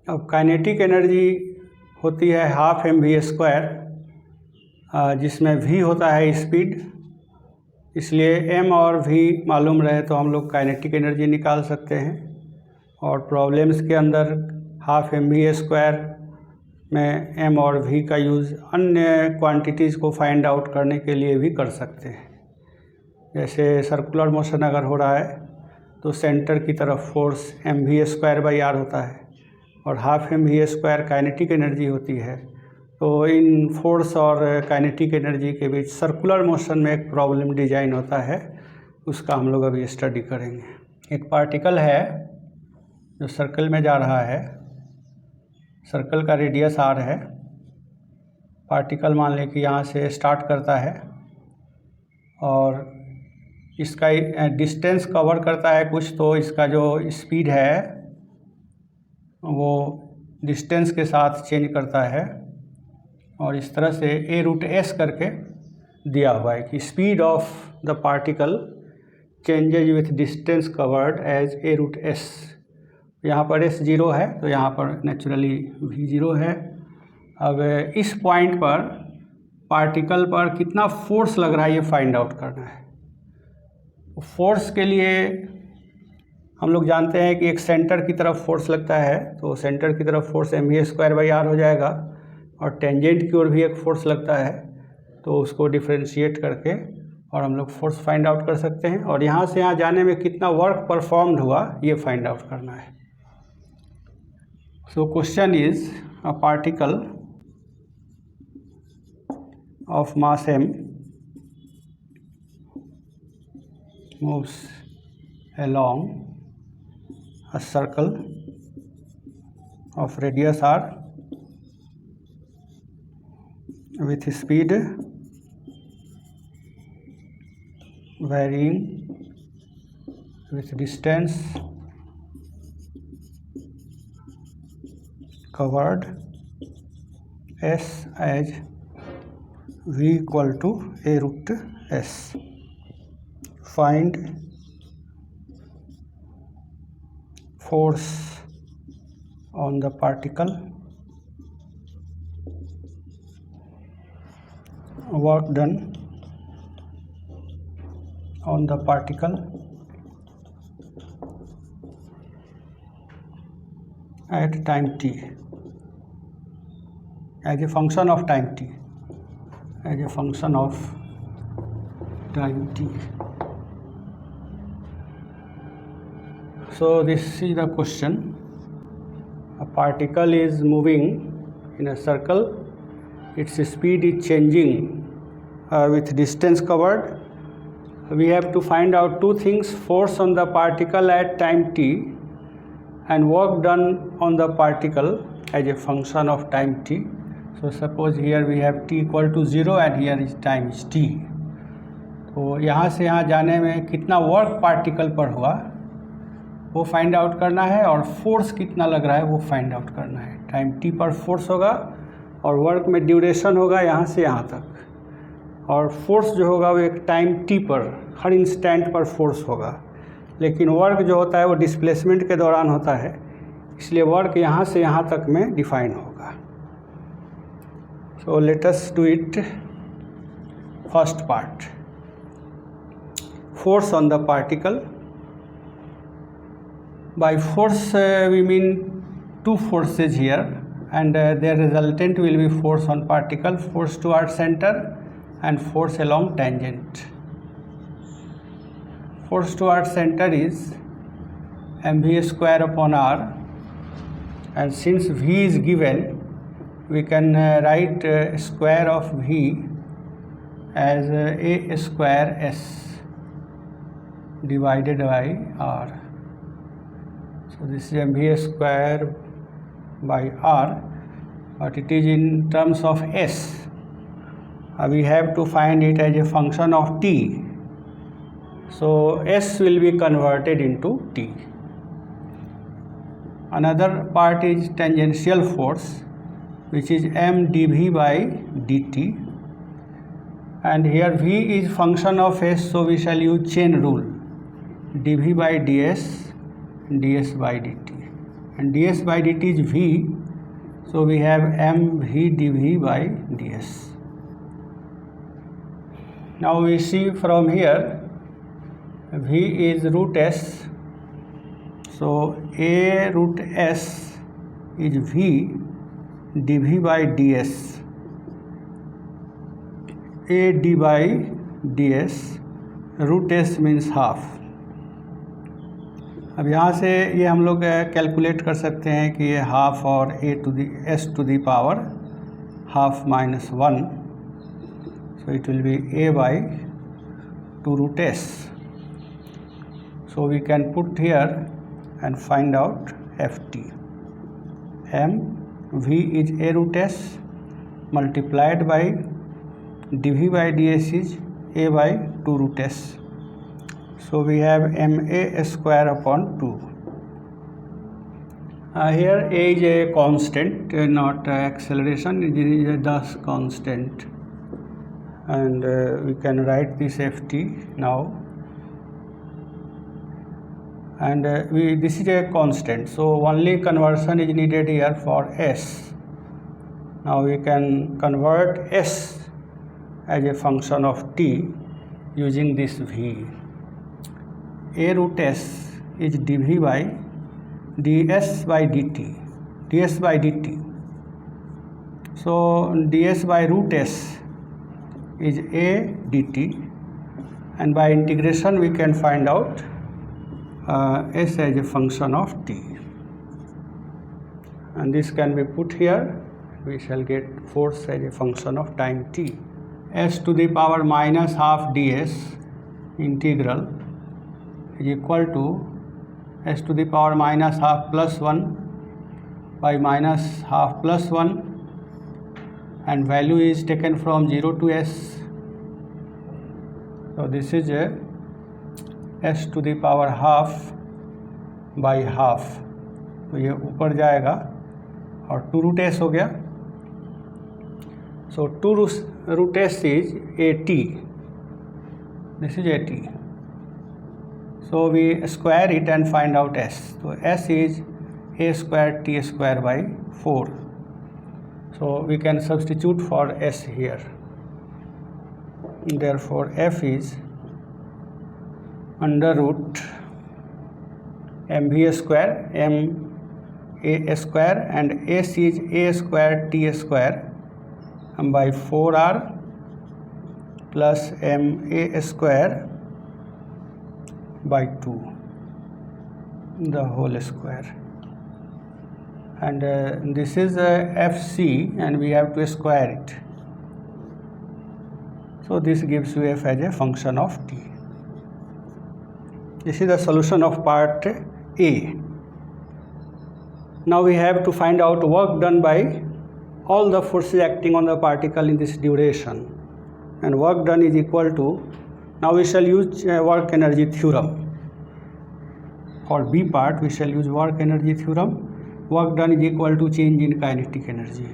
अब kinetic energy होती है हाफ mv², जिसमें v होता है स्पीड, इसलिए m और v मालूम रहे तो हम लोग काइनेटिक एनर्जी निकाल सकते हैं। और प्रॉब्लम्स के अंदर हाफ mv² में m और v का यूज़ अन्य क्वांटिटीज़ को फाइंड आउट करने के लिए भी कर सकते हैं। जैसे सर्कुलर मोशन अगर हो रहा है तो सेंटर की तरफ फोर्स mv²/r होता है और हाफ mv² काइनेटिक एनर्जी होती है। तो इन फोर्स और काइनेटिक एनर्जी के बीच सर्कुलर मोशन में एक प्रॉब्लम डिजाइन होता है, उसका हम लोग अभी स्टडी करेंगे। एक पार्टिकल है जो सर्कल में जा रहा है, सर्कल का रेडियस r है। पार्टिकल मान लें कि यहाँ से स्टार्ट करता है और इसका डिस्टेंस कवर करता है कुछ, तो इसका जो स्पीड है वो डिस्टेंस के साथ चेंज करता है। और इस तरह से a√s करके दिया हुआ है कि speed of the particle changes with distance covered as a√s। यहाँ पर s 0 है तो यहाँ पर नेचुरली v 0 है। अब इस पॉइंट पर पार्टिकल पर कितना फोर्स लग रहा है ये फाइंड आउट करना है। फोर्स के लिए हम लोग जानते हैं कि एक सेंटर की तरफ फोर्स लगता है, तो सेंटर की तरफ फोर्स mv²/r हो जाएगा और टेंजेंट की ओर भी एक फोर्स लगता है, तो उसको डिफरेंशिएट करके और हम लोग फोर्स फाइंड आउट कर सकते हैं। और यहाँ से यहाँ जाने में कितना वर्क परफॉर्म्ड हुआ ये फाइंड आउट करना है। So question is a particle of mass m moves along a circle of radius r with speed varying with distance covered s as v equal to a√s. Find force on the particle, work done on the particle at time t as a function of time t, as a function of time t. So this is the question. A particle is moving in a circle, its speed is changing with distance covered. We have to find out two things: force on the particle at time t and work done on the particle as a function of time t. So suppose here we have t equal to 0 and here is time is t. तो यहाँ से यहाँ जाने में कितना work particle पर हुआ वो फाइंड आउट करना है और फोर्स कितना लग रहा है वो फाइंड आउट करना है। टाइम t पर फोर्स होगा और वर्क में ड्यूरेशन होगा यहाँ से यहाँ तक, और फोर्स जो होगा वो एक टाइम t पर हर इंस्टेंट पर फोर्स होगा, लेकिन वर्क जो होता है वो डिस्प्लेसमेंट के दौरान होता है, इसलिए वर्क यहाँ से यहाँ तक में डिफाइन होगा। So let us do it. First part, force on the particle. By force we mean two forces here, and their resultant will be force on particle, force toward center and force along tangent. Force toward center is mv²/r, and since v is given we can write square of v as a²s divided by r. So this is mv²/r, but it is in terms of s. We have to find it as a function of t. So s will be converted into t. Another part is tangential force, which is m dv by dt, and here v is function of s, so we shall use chain rule, dv by ds, ds by dt. and ds by dt is v, so we have mv dv by ds. Now we see from here v is root s, so a root s is v dv by ds. a d by ds, root s means half. अब यहाँ से ये हम लोग calculate कर सकते हैं कि ये हाफ और s to the power half minus 1, so it will be a by 2 root s. So we can put here and find out ft. m v is a root s multiplied by dv by ds is a by 2 root s. So we have ma square upon 2. Here a is a constant, not acceleration. It is a thus constant, and we can write this ft now. And this is a constant, so only conversion is needed here for s. Now we can convert s as a function of t using this v. a root s is dv by ds by dt, so ds by root s is a dt, and by integration we can find out s as a function of t, and this can be put here. We shall get force as a function of time t. S to the power minus half ds integral is equal to s to the power minus half plus 1 by minus half plus 1, and value is taken from 0 to s. So this is a s to the power half by half, तो ये ऊपर जाएगा और 2 root s हो गया. So 2 root s is at, this is at. So we square it and find out s. So s is a square t square by 4. So we can substitute for s here. Therefore f is under root mv square, m a square, and s is a square t square by 4r plus m a square by 2 the whole square, and this is fc, and we have to square it. So this gives you f as a function of t. This is the solution of part A. Now we have to find out work done by all the forces acting on the particle in this duration, and work done is equal to, now we shall use work energy theorem. For B part we shall use work energy theorem. Work done is equal to change in kinetic energy,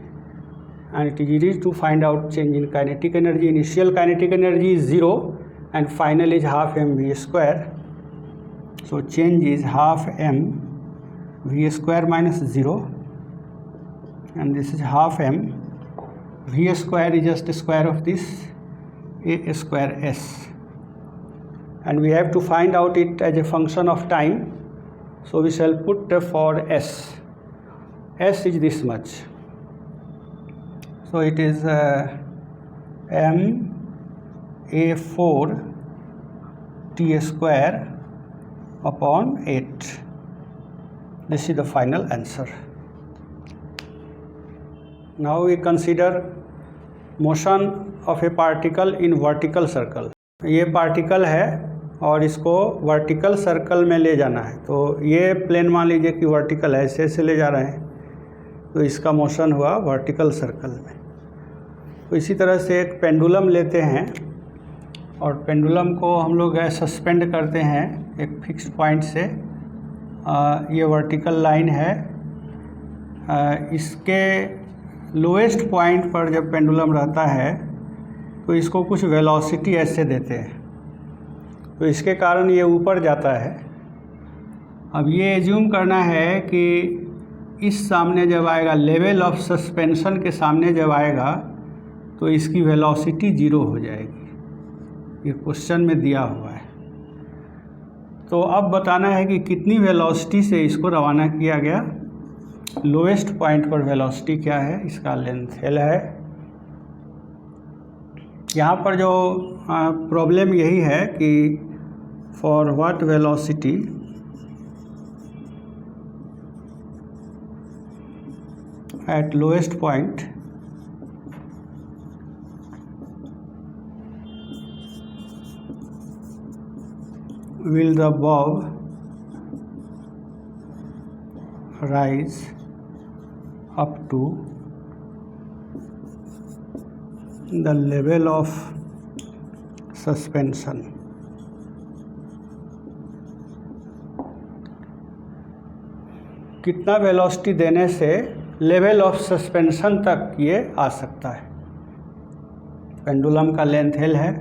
and it is easy to find out change in kinetic energy. Initial kinetic energy is 0 and final is half mv square. So change is half m v square minus 0, and this is half m v square is just the square of this a square s, and we have to find out it as a function of time. So we shall put for s is this much, so it is m a4 t square upon 8. This is the final answer. Now we consider motion of a particle in vertical circle. ये particle है और इसको vertical circle में ले जाना है, तो ये प्लेन मान लीजिए कि वर्टिकल है, ऐसे ले जा रहे हैं, तो इसका मोशन हुआ वर्टिकल सर्कल में. तो इसी तरह से एक पेंडुलम लेते हैं और पेंडुलम को हम लोग सस्पेंड करते हैं एक फिक्स्ड पॉइंट से. ये वर्टिकल लाइन है, इसके लोएस्ट पॉइंट पर जब पेंडुलम रहता है तो इसको कुछ वेलोसिटी ऐसे देते हैं, तो इसके कारण ये ऊपर जाता है. अब ये एज्यूम करना है कि इस सामने जब आएगा, लेवल ऑफ सस्पेंशन के सामने जब आएगा तो इसकी वेलोसिटी 0 हो जाएगी। ये क्वेश्चन में दिया हुआ है। तो अब बताना है कि कितनी वेलोसिटी से इसको रवाना किया गया। लोएस्ट पॉइंट पर वेलोसिटी क्या है, इसका लेंथ एल है। यहाँ पर जो प्रॉब्लम यही है कि for what velocity at lowest point will the bob rise up to the level of suspension। कितना वेलोसिटी देने से लेवल ऑफ सस्पेंशन तक ये आ सकता है। पेंडुलम का लेंथ एल है।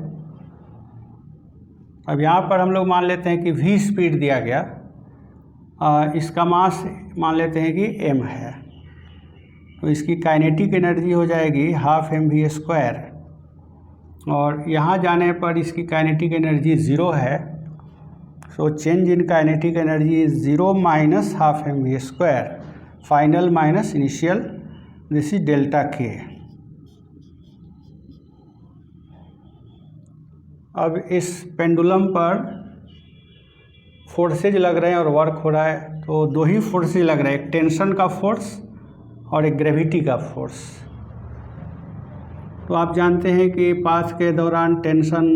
अब यहाँ पर हम लोग मान लेते हैं कि v स्पीड दिया गया, इसका मास मान लेते हैं कि m है, तो इसकी काइनेटिक एनर्जी हो जाएगी 12 mv², और यहाँ जाने पर इसकी काइनेटिक एनर्जी 0 है। So change in kinetic energy is 0 minus 12 mv², final minus initial, this is delta के। अब इस पेंडुलम पर फोर्सेज लग रहे हैं और वर्क हो रहा है, तो दो ही फोर्सेज लग रहे हैं, एक टेंशन का फोर्स और एक ग्रेविटी का फोर्स। तो आप जानते हैं कि पाथ के दौरान टेंशन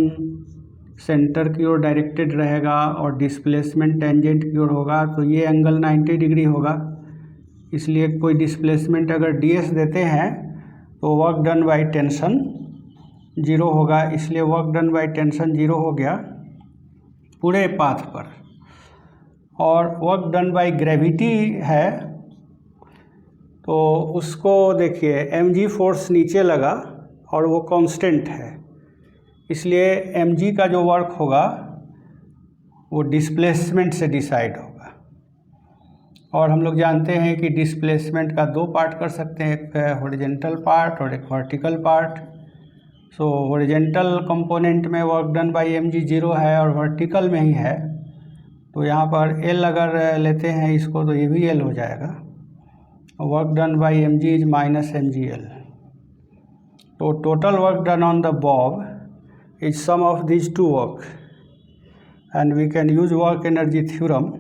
सेंटर की ओर डायरेक्टेड रहेगा और डिस्प्लेसमेंट टेंजेंट की ओर होगा, तो ये एंगल 90 डिग्री होगा। इसलिए कोई डिस्प्लेसमेंट अगर ds देते हैं तो वर्क डन बाई टेंशन 0 होगा, इसलिए वर्क डन बाई टेंशन 0 हो गया पूरे पाथ पर। और वर्क डन बाई ग्रेविटी है, तो उसको देखिए mg फोर्स नीचे लगा और वो कांस्टेंट है, इसलिए mg का जो वर्क होगा वो डिस्प्लेसमेंट से डिसाइड होगा। और हम लोग जानते हैं कि डिस्प्लेसमेंट का दो पार्ट कर सकते हैं, एक है हॉरिजेंटल पार्ट और एक वर्टिकल पार्ट। सो हॉरिजेंटल कंपोनेंट में वर्क डन बाई mg 0 है और वर्टिकल में ही है, तो यहाँ पर L अगर लेते हैं इसको तो ये भी L हो जाएगा। Work done by mg is minus mgl। तो total work done on the bob is sum of these two work, and we can use work energy theorem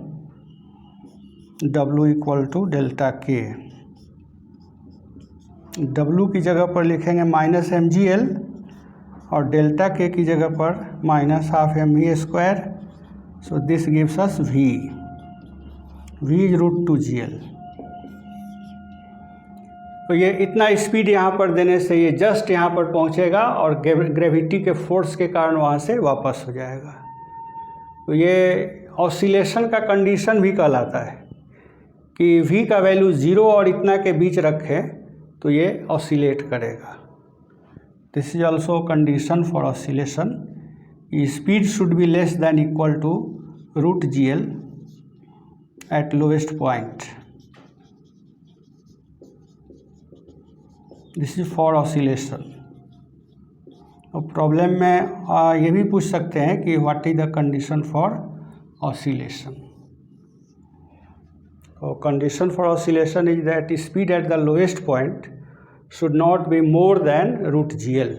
W equal to delta K. W की जगह पर लिखेंगे minus mgl और delta के की जगह पर minus 12 mv²। So this gives us v is √2gl। तो ये इतना स्पीड यहाँ पर देने से ये जस्ट यहाँ पर पहुँचेगा और ग्रेविटी के फोर्स के कारण वहाँ से वापस हो जाएगा। तो ये ऑसिलेशन का कंडीशन भी कहलाता है कि v का वैल्यू 0 और इतना के बीच रखें तो ये ऑसिलेट करेगा। This is also condition for oscillation. Speed should be less than equal to √gl at lowest point. This is for oscillation. और प्रॉब्लम में ये भी पूछ सकते हैं कि what is the condition for oscillation. So condition for oscillation is that speed at the lowest point should not be more than √gl।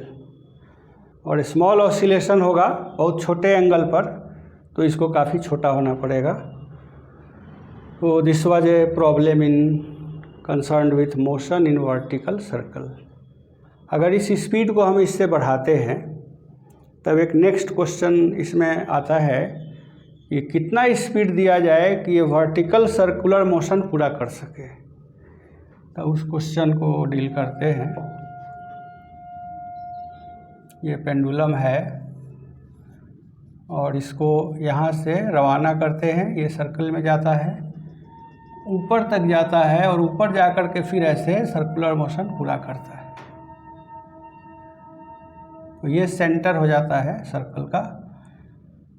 और small oscillation होगा बहुत छोटे एंगल पर, तो इसको काफ़ी छोटा होना पड़ेगा। तो this was a problem in concern with motion in vertical circle. अगर इस स्पीड को हम इससे बढ़ाते हैं तब एक नेक्स्ट क्वेश्चन इसमें आता है कि कितना स्पीड दिया जाए कि ये वर्टिकल सर्कुलर मोशन पूरा कर सके। तो उस क्वेश्चन को डील करते हैं। ये पेंडुलम है और इसको यहाँ से रवाना करते हैं, ये सर्कल में जाता है, ऊपर तक जाता है और ऊपर जाकर के फिर ऐसे सर्कुलर मोशन पूरा करता है। तो ये सेंटर हो जाता है सर्कल का।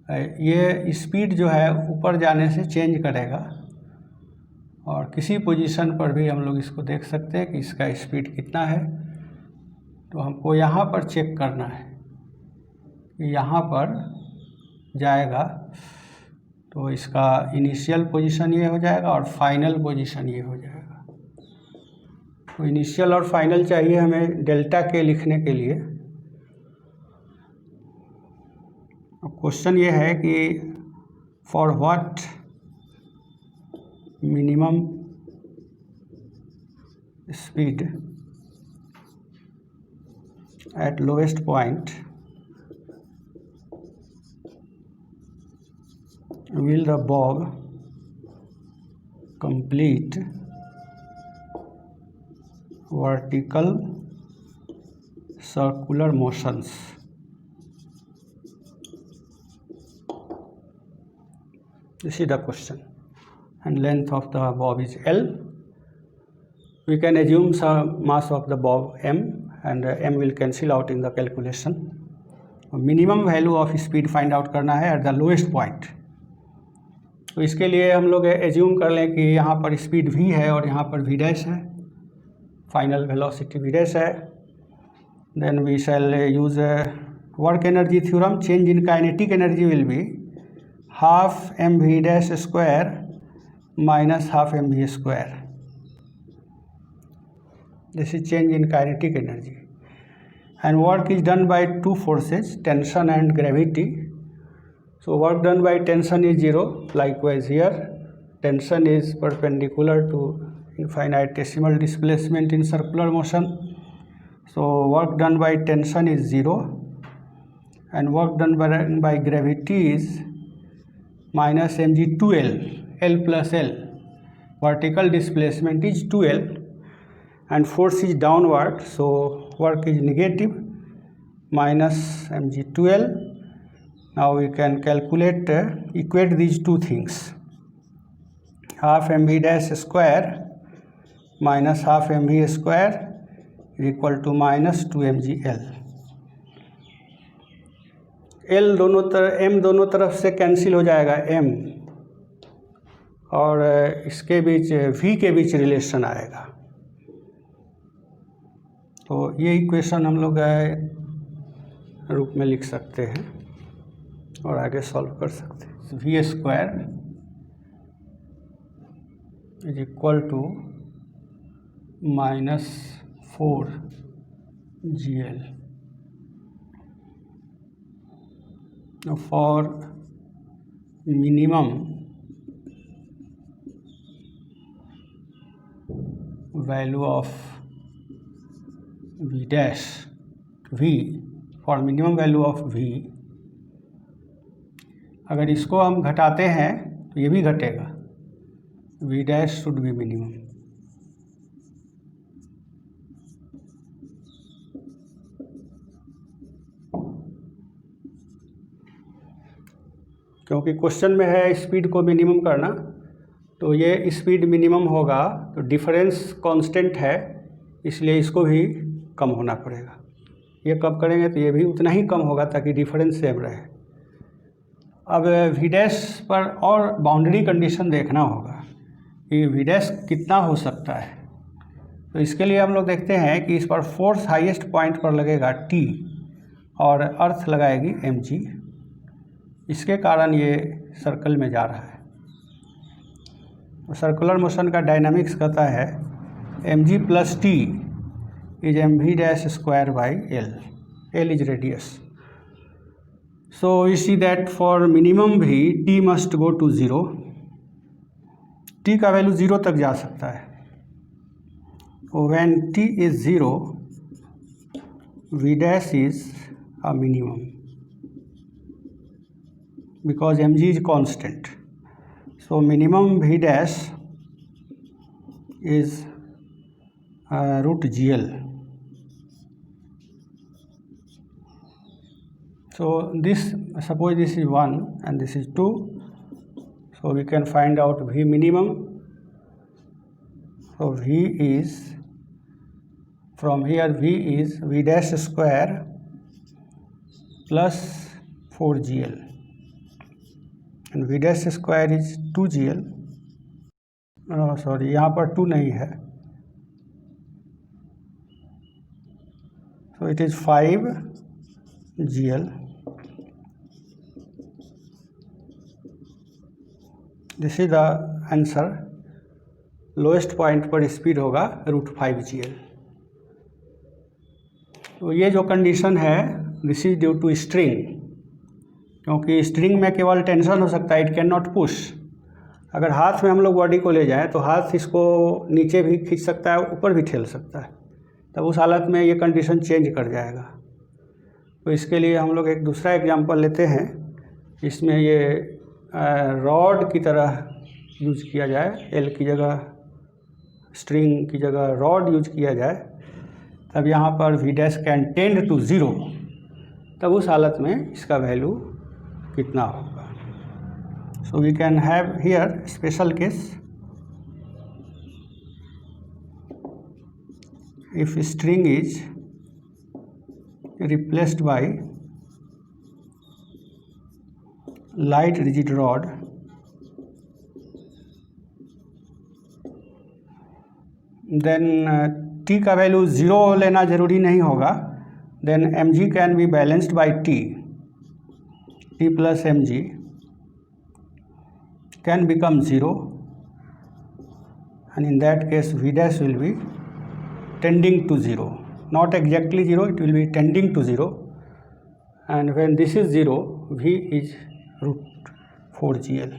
ये स्पीड जो है ऊपर जाने से चेंज करेगा और किसी पोजीशन पर भी हम लोग इसको देख सकते हैं कि इसका स्पीड कितना है। तो हमको यहाँ पर चेक करना है, यहाँ पर जाएगा तो इसका इनिशियल पोजीशन ये हो जाएगा और फाइनल पोजीशन ये हो जाएगा। तो इनिशियल और फाइनल चाहिए हमें डेल्टा के लिखने के लिए। अब क्वेश्चन ये है कि for what minimum speed at lowest point will the bob complete vertical circular motions? This is the question, and length of the bob is L. We can assume some mass of the bob m, and m will cancel out in the calculation. Minimum value of speed find out करना है at the lowest point. तो इसके लिए हम लोग assume कर लें कि यहाँ पर स्पीड v है और यहाँ पर v डैश है, फाइनल वेलोसिटी v डैश है। Then we shall use work energy theorem. Change in kinetic energy will be half M V dash square minus half M V square. This is change in kinetic energy, and work is done by two forces, tension and gravity. So work done by tension is 0. Likewise here, tension is perpendicular to infinitesimal displacement in circular motion. So work done by tension is 0, and work done by gravity is minus mg2l, L plus L. Vertical displacement is 2l, and force is downward. So work is negative, minus mg2l. Now we can calculate, equate these two things. Half mv dash square minus half mv square is equal to minus 2mgl. L दोनों तरफ, m दोनों तरफ से cancel हो जाएगा m, और इसके बीच v के बीच रिलेशन आएगा। तो ये इक्वेशन हम लोग रूप में लिख सकते हैं और आगे सॉल्व कर सकते हैं। V square is equal to minus 4gl। For minimum value of v dash v, for minimum value of v, अगर इसको हम घटाते हैं तो ये भी घटेगा, v dash should be minimum. क्योंकि क्वेश्चन में है स्पीड को मिनिमम करना, तो ये स्पीड मिनिमम होगा तो डिफरेंस कांस्टेंट है, इसलिए इसको भी कम होना पड़ेगा। ये कब करेंगे तो ये भी उतना ही कम होगा ताकि डिफरेंस सेम रहे। अब वी डैश पर और बाउंड्री कंडीशन देखना होगा कि वी डैश कितना हो सकता है। तो इसके लिए हम लोग देखते हैं कि इस पर फोर्स हाईएस्ट पॉइंट पर लगेगा T और अर्थ लगाएगी mg। इसके कारण ये सर्कल में जा रहा है। तो सर्कुलर मोशन का डायनामिक्स कहता है mg plus T is mv dash square by L। L is radius. So we see that for minimum v, t must go to 0. t का वैल्यू 0 तक जा सकता है। When t is 0, v dash is a minimum because mg is constant. So minimum v dash is root gl. So this, suppose this is 1 and this is 2, so we can find out v minimum. So v is, from here v is v dash square plus 4gl, and v dash square is 2gl, sorry, यहाँ पर 2 नहीं है, so it is 5 GL. This is the answer. Lowest point पर speed होगा √5 GL। तो ये जो condition है this is due to string, क्योंकि स्ट्रिंग में केवल टेंशन हो सकता है, इट कैन नॉट पुश। अगर हाथ में हम लोग बॉडी को ले जाएं तो हाथ इसको नीचे भी खींच सकता है, ऊपर भी ठेल सकता है, तब उस हालत में ये कंडीशन चेंज कर जाएगा। तो इसके लिए हम लोग एक दूसरा एग्जांपल लेते हैं, इसमें ये रॉड की तरह यूज किया जाए, एल की जगह स्ट्रिंग की जगह रॉड यूज किया जाए, तब यहाँ पर V dash can tend to 0, तब उस हालत में इसका वैल्यू कितना होगा। So we can have here special case, if string is replaced by light rigid rod, then t का वैल्यू 0 लेना ज़रूरी नहीं होगा, then mg can be balanced by t plus mg can become 0, and in that case V dash will be tending to 0, not exactly 0, it will be tending to 0, and when this is 0 V is √4 GL.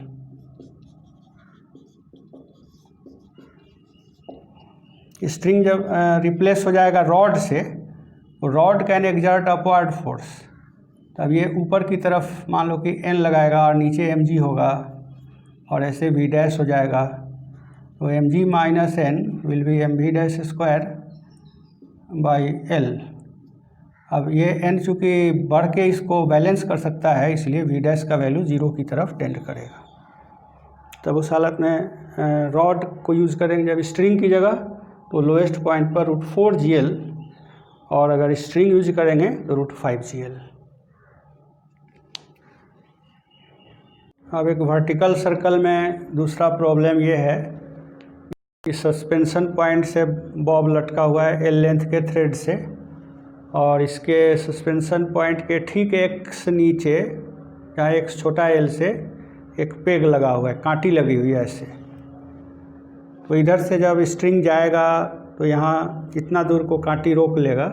String जब replace हो जाएगा rod से, rod can exert upward force, तब ये ऊपर की तरफ मान लो कि n लगाएगा और नीचे mg होगा और ऐसे V डैश हो जाएगा, तो mg minus n will be mv dash square by L। अब ये n चूँकि बढ़ के इसको बैलेंस कर सकता है, इसलिए V डैश का वैल्यू 0 की तरफ टेंड करेगा। तब उस हालत में रॉड को यूज़ करेंगे जब स्ट्रिंग की जगह, तो लोएस्ट पॉइंट पर √4 GL, और अगर स्ट्रिंग यूज करेंगे तो √5 GL। अब एक वर्टिकल सर्कल में दूसरा प्रॉब्लम ये है कि सस्पेंशन पॉइंट से बॉब लटका हुआ है L लेंथ के थ्रेड से, और इसके सस्पेंशन पॉइंट के ठीक एक नीचे यहाँ एक छोटा L से एक पेग लगा हुआ है, कांटी लगी हुई है ऐसे। तो इधर से जब स्ट्रिंग जाएगा तो यहाँ इतना दूर को कांटी रोक लेगा,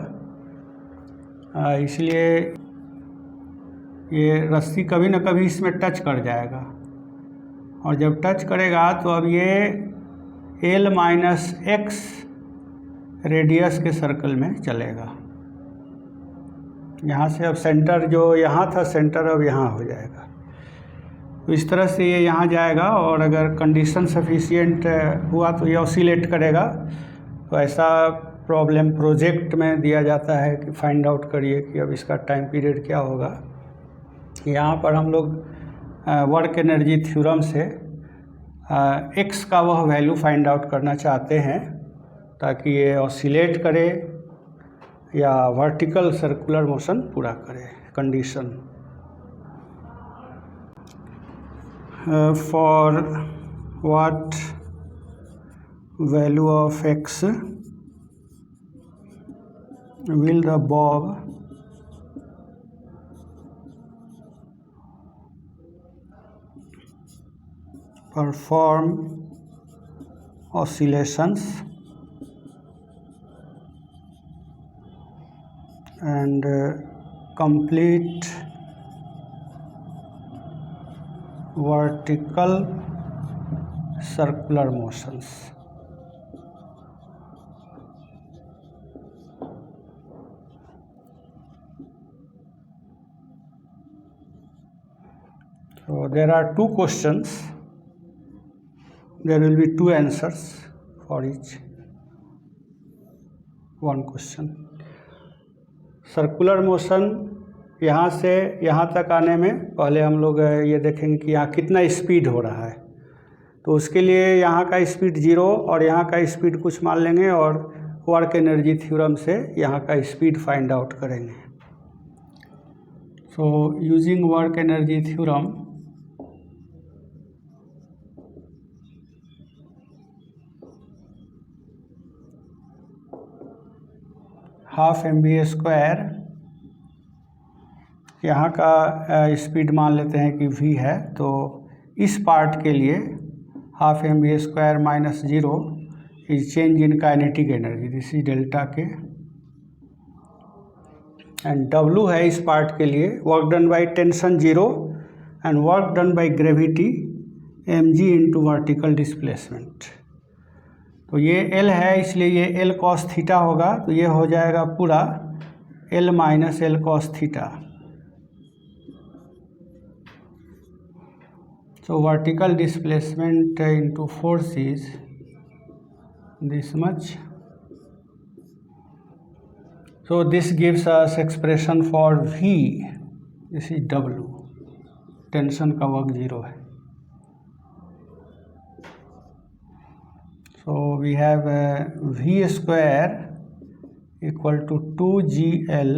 इसलिए ये रस्सी कभी ना कभी इसमें टच कर जाएगा, और जब टच करेगा तो अब ये L-x रेडियस के सर्कल में चलेगा। यहाँ से अब सेंटर जो यहाँ था, सेंटर अब यहाँ हो जाएगा। तो इस तरह से ये यहाँ जाएगा, और अगर कंडीशन सफिशिएंट हुआ तो ये ऑसिलेट करेगा। तो ऐसा प्रॉब्लम प्रोजेक्ट में दिया जाता है कि फाइंड आउट करिए कि अब इसका टाइम पीरियड क्या होगा। यहाँ पर हम लोग वर्क एनर्जी थ्योरम से x का वह वैल्यू फाइंड आउट करना चाहते हैं ताकि ये ऑसिलेट करे या वर्टिकल सर्कुलर मोशन पूरा करे condition. For what value of x will the bob perform oscillations and complete vertical circular motions। So there are two questions, there will be two answers for each one question। Circular motion यहाँ से यहाँ तक आने में पहले हम लोग ये देखेंगे कि यहाँ कितना स्पीड हो रहा है, तो उसके लिए यहाँ का स्पीड 0 और यहाँ का स्पीड कुछ मान लेंगे, और वर्क एनर्जी थ्योरम से यहाँ का स्पीड फाइंड आउट करेंगे। So using work energy theorem, half mv², यहाँ का स्पीड मान लेते हैं कि v है, तो इस पार्ट के लिए half mv² minus 0 is change in kinetic energy, this is delta के, एंड W है इस पार्ट के लिए work done by tension 0 and work done by gravity mg into vertical displacement. तो ये L है, इसलिए ये L cos थीटा होगा, तो ये हो जाएगा पूरा L minus L cos theta. So vertical displacement into force is this much. So this gives us expression for V. This is W. Tension का वर्क 0 है. So we have V square equal to 2GL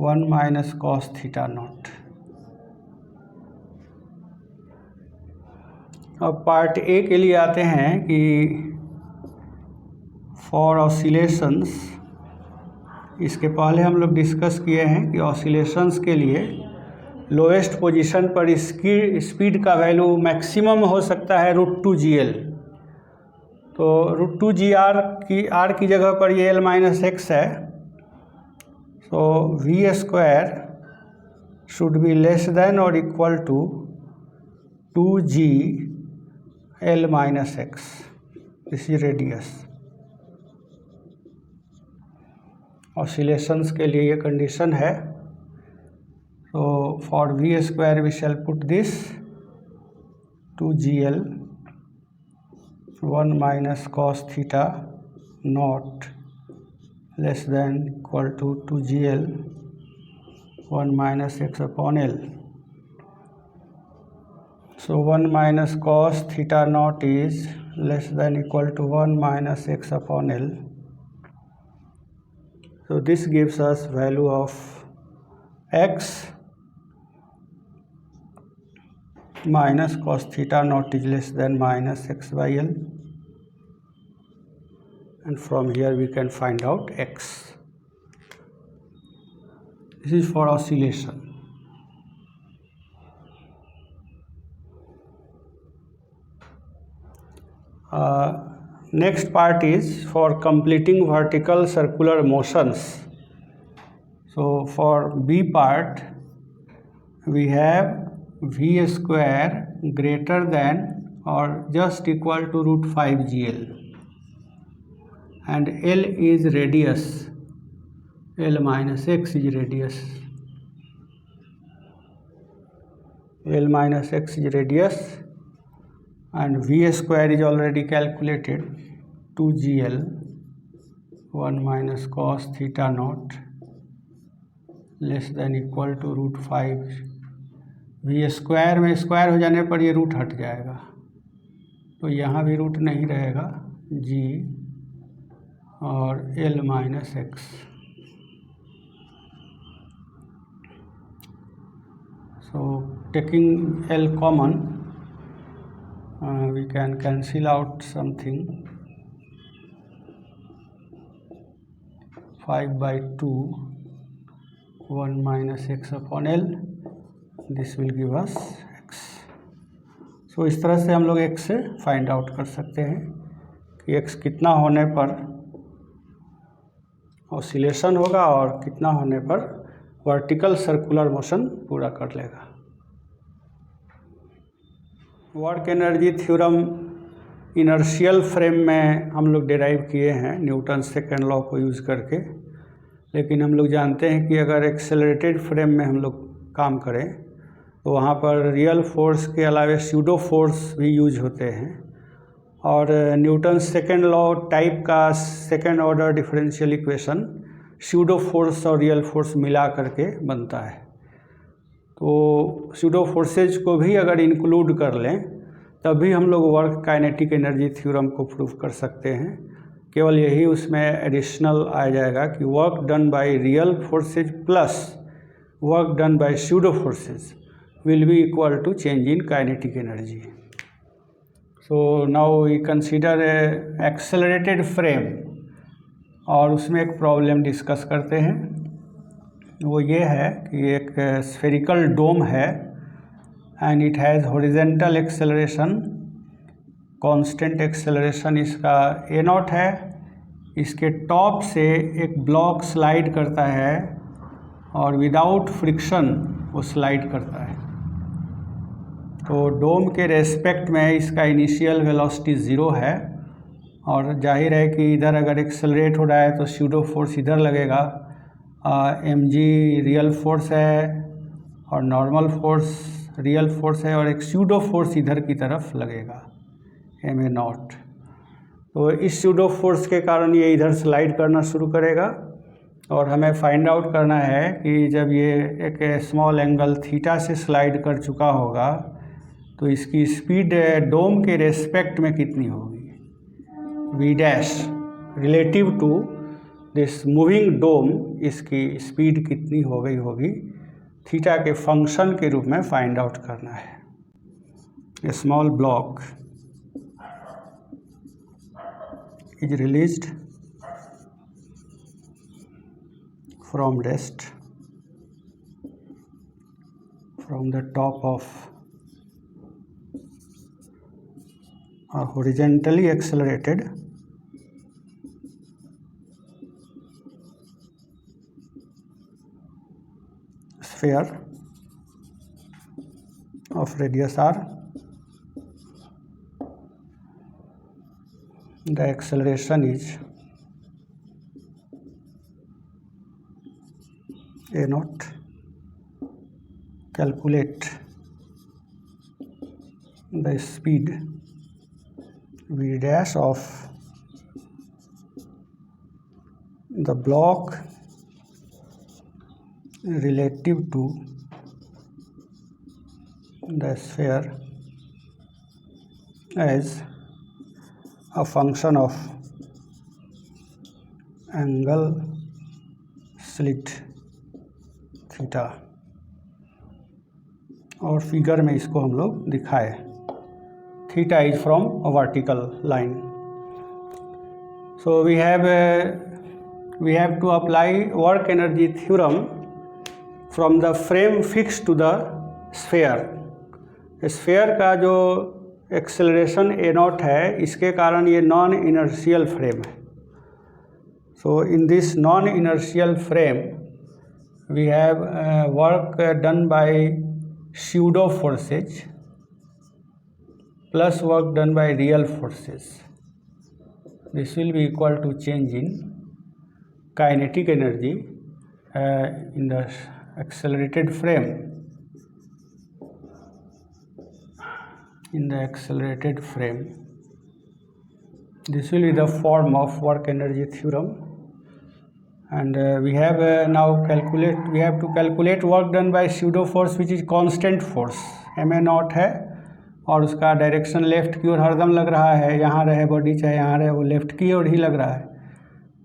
1 minus cos theta naught. अब part A के लिए आते हैं कि for oscillations, इसके पहले हम लोग डिस्कस किए हैं कि ऑसिलेशंस के लिए लोएस्ट पोजीशन पर स्पीड का वैल्यू मैक्सिमम हो सकता है √2GL। तो √2GR की जगह पर ये L माइनस एक्स है, so V square should be less than और equal to 2G L minus x, this is radius. Oscillations के लिए ये कंडीशन है। So for V square we shall put this 2GL 1 minus cos theta naught less than equal to 2GL 1 minus x upon L. So 1 minus cos theta naught is less than equal to 1 minus x upon L. So this gives us value of x minus cos theta naught is less than minus x by L, and from here we can find out x. This is for oscillation. Next part is for completing vertical circular motions. So for B part we have V square greater than or just equal to √5GL, and L is radius, L minus x is radius, L minus x is radius, and V square is already calculated, 2GL 1 minus cos theta naught less than equal to √5। V square में square हो जाने पर ये root हट जाएगा, तो यहाँ भी रूट नहीं रहेगा, G और L minus x. So taking L common we can cancel out something, 5/2 1 minus x upon L, this will give us x. So इस तरह से हम लोग x से फाइंड आउट कर सकते हैं कि x कितना होने पर ऑसिलेशन होगा और कितना होने पर वर्टिकल सर्कुलर मोशन पूरा कर लेगा। Work energy theorem inertial frame में हम लोग डिराइव किए हैं न्यूटन सेकेंड लॉ को यूज़ करके, लेकिन हम लोग जानते हैं कि अगर एक्सेलरेटेड फ्रेम में हम लोग काम करें तो वहाँ पर रियल फोर्स के अलावे स्यूडो फोर्स भी यूज होते हैं, और न्यूटन सेकेंड लॉ टाइप का second order differential equation pseudo force और रियल फोर्स मिला करके बनता है। तो स्यूडो फोर्सेज को भी अगर इंक्लूड कर लें तब भी हम लोग वर्क काइनेटिक एनर्जी थ्योरम को प्रूव कर सकते हैं। केवल यही उसमें एडिशनल आ जाएगा कि work done by real forces plus work done by pseudo forces will be equal to change in kinetic energy. So now we consider a accelerated frame और उसमें एक प्रॉब्लम डिस्कस करते हैं। वो ये है कि एक स्फेरिकल डोम है and it has horizontal acceleration, constant acceleration इसका a0 है। इसके टॉप से एक ब्लॉक स्लाइड करता है और विदाउट फ्रिक्शन वो स्लाइड करता है। तो डोम के रेस्पेक्ट में इसका इनिशियल वेलोसिटी 0 है और जाहिर है कि इधर अगर एक्सेलरेट हो रहा है तो स्यूडो फोर्स इधर लगेगा। mg रियल फोर्स है और नॉर्मल फोर्स रियल फोर्स है और एक स्यूडो फोर्स इधर की तरफ लगेगा ma0। तो इस स्यूडो फोर्स के कारण ये इधर स्लाइड करना शुरू करेगा और हमें फाइंड आउट करना है कि जब ये एक स्मॉल एंगल थीटा से स्लाइड कर चुका होगा तो इसकी स्पीड डोम के रेस्पेक्ट में कितनी होगी। v dash relative to this moving dome इसकी स्पीड कितनी हो गई होगी, थीटा के फंक्शन के रूप में फाइंड आउट करना है। A small block is released from rest from the top of a horizontally accelerated sphere of radius r. The acceleration is a0. Calculate the speed v dash of the block relative to the sphere as a function of angle slit theta. और figure में इसको हम लोग दिखाए, theta is from a vertical line. So we have to apply work energy theorem from the frame fix to the sphere. Sphere का जो acceleration a0 है इसके कारण ये नॉन इनर्शियल फ्रेम है। So in this non inertial frame we have work done by pseudo forces plus work done by real forces. This will be equal to change in kinetic energy in the accelerated frame. In the accelerated frame, this will be the form of work energy theorem, and we have to calculate work done by pseudo force which is constant force ma0 है और उसका direction left की ओर हरदम लग रहा है। यहाँ रहे बॉडी चाहे यहाँ रहे वो लेफ्ट की ओर ही लग रहा है।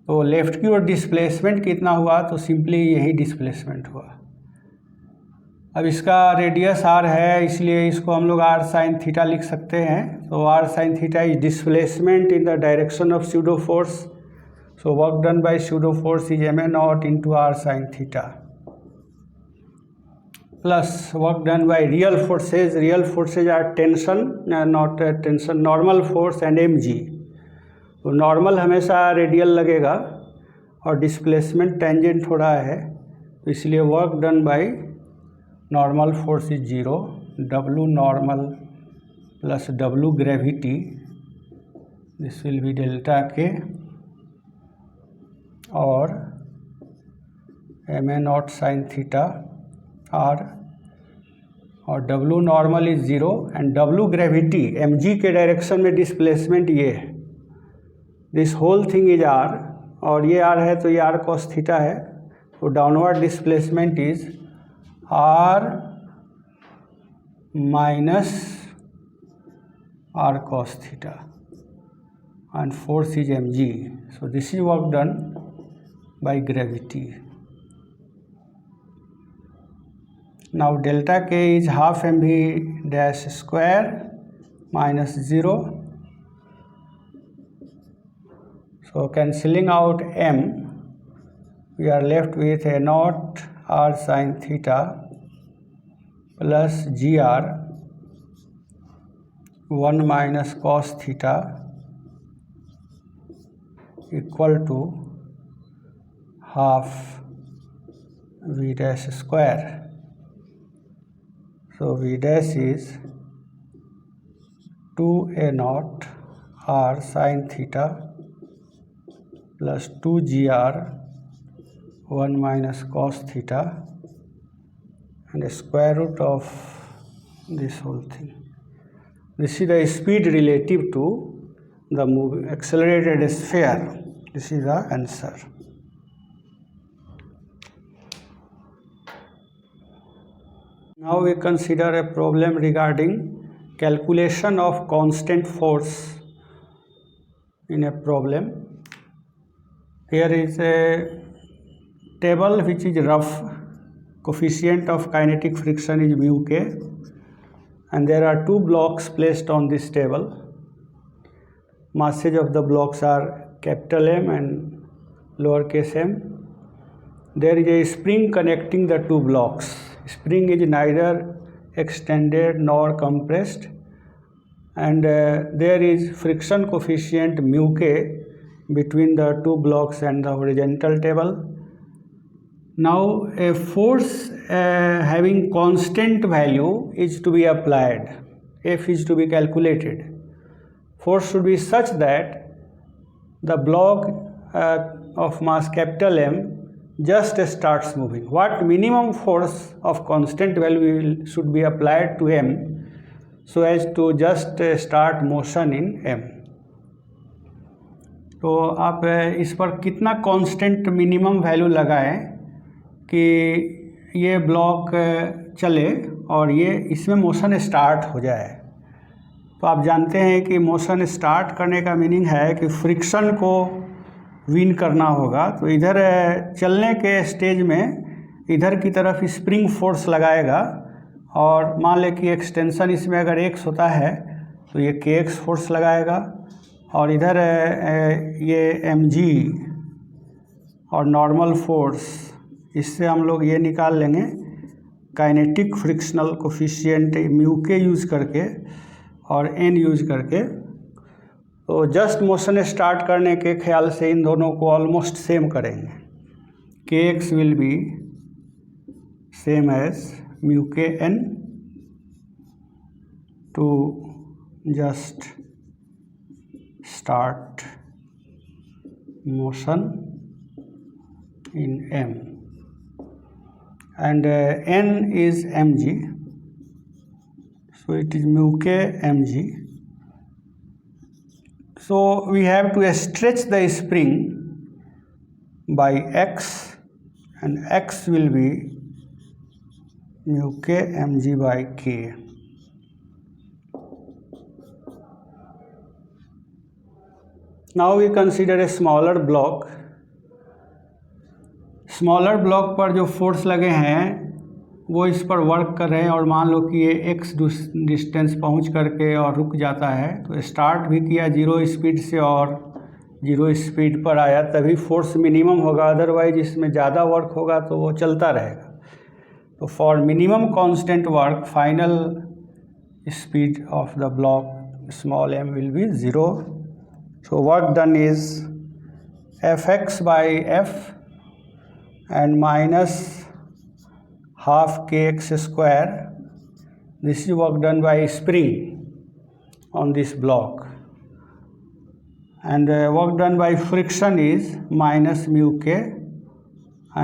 तो लेफ्ट की ओर डिस्प्लेसमेंट कितना हुआ, तो सिंपली यही डिस्प्लेसमेंट हुआ। अब इसका रेडियस r है इसलिए इसको हम लोग r साइन थीटा लिख सकते हैं। तो r sine theta is displacement in the direction of pseudo force. So work done by pseudo force is ma0 into r sine theta plus work done by real forces. Real forces are tension, not tension, normal force and mg। तो normal हमेशा radial लगेगा और displacement tangent हो रहा है, तो इसलिए work done by normal force is 0, w normal plus w gravity, this will B delta K, और ma0 साइन थीटा r, और w normal is 0 and w gravity mg के डायरेक्शन में डिस्प्लेसमेंट ये है। This whole thing is r, और ये r है तो ये r cos थीटा है। तो downward displacement is r minus r cos theta and force is mg. So this is work done by gravity. Now delta k is half mv dash square minus 0. So cancelling out m, we are left with a naught r sin theta plus gr 1 minus cos theta equal to half v dash square. So v dash is 2a naught r sin theta plus 2gr 1 minus cos theta and a square root of this whole thing. This is the speed relative to the accelerated sphere. This is the answer. Now we consider a problem regarding calculation of constant force in a problem. Here is a table which is rough. Coefficient of kinetic friction is mu k, and there are two blocks placed on this table. Masses of the blocks are capital M and lowercase m. There is a spring connecting the two blocks. Spring is neither extended nor compressed, and there is friction coefficient mu k between the two blocks and the horizontal table. Now a force having constant value is to be applied. F is to be calculated. Force should be such that the block of mass capital M just starts moving. What minimum force of constant value should be applied to M so as to just start motion in M? तो आप इस पर कितना constant minimum value लगाएं कि ये block चले और ये इसमें मोशन स्टार्ट हो जाए? तो आप जानते हैं कि मोशन स्टार्ट करने का मीनिंग है कि फ्रिक्शन को विन करना होगा। तो इधर चलने के स्टेज में इधर की तरफ स्प्रिंग फोर्स लगाएगा, और मान लें कि एक्सटेंशन इसमें अगर x होता है तो ये kx फोर्स लगाएगा, और इधर ये mg और नॉर्मल फोर्स, इससे हम लोग ये निकाल लेंगे काइनेटिक फ्रिक्शनल कोफिशिएंट म्यू के यूज़ करके और n यूज़ करके। तो जस्ट मोशन स्टार्ट करने के ख्याल से इन दोनों को ऑलमोस्ट सेम करेंगे। kx will be same as mu K n to just start motion in M, and n is mg, so it is mu k mg. So we have to stretch the spring by x, and x will be mu k mg by k. Now we consider a smaller block. Smaller block पर जो force लगे हैं वो इस पर work कर रहे हैं, और मान लो कि ये x डिस्टेंस पहुंच करके और रुक जाता है। तो स्टार्ट भी किया 0 स्पीड से और 0 स्पीड पर आया, तभी फोर्स मिनिमम होगा, अदरवाइज इसमें ज़्यादा वर्क होगा तो वो चलता रहेगा। तो for minimum constant work final speed of the block small m will be 0. So work done is Fx by F and minus half kx square. This is work done by spring on this block, and work done by friction is minus mu k,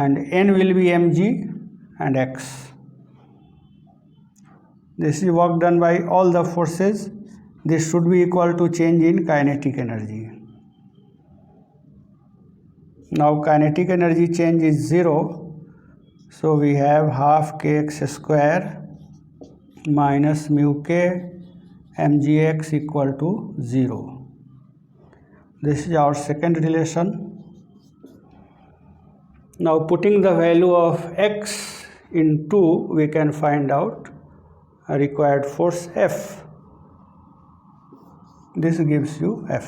and n will be mg and x. This is work done by all the forces. This should be equal to change in kinetic energy. Now kinetic energy change is 0, so we have half kx square minus mu k mgx equal to 0. This is our second relation. Now putting the value of x in 2, we can find out a required force F. This gives you F.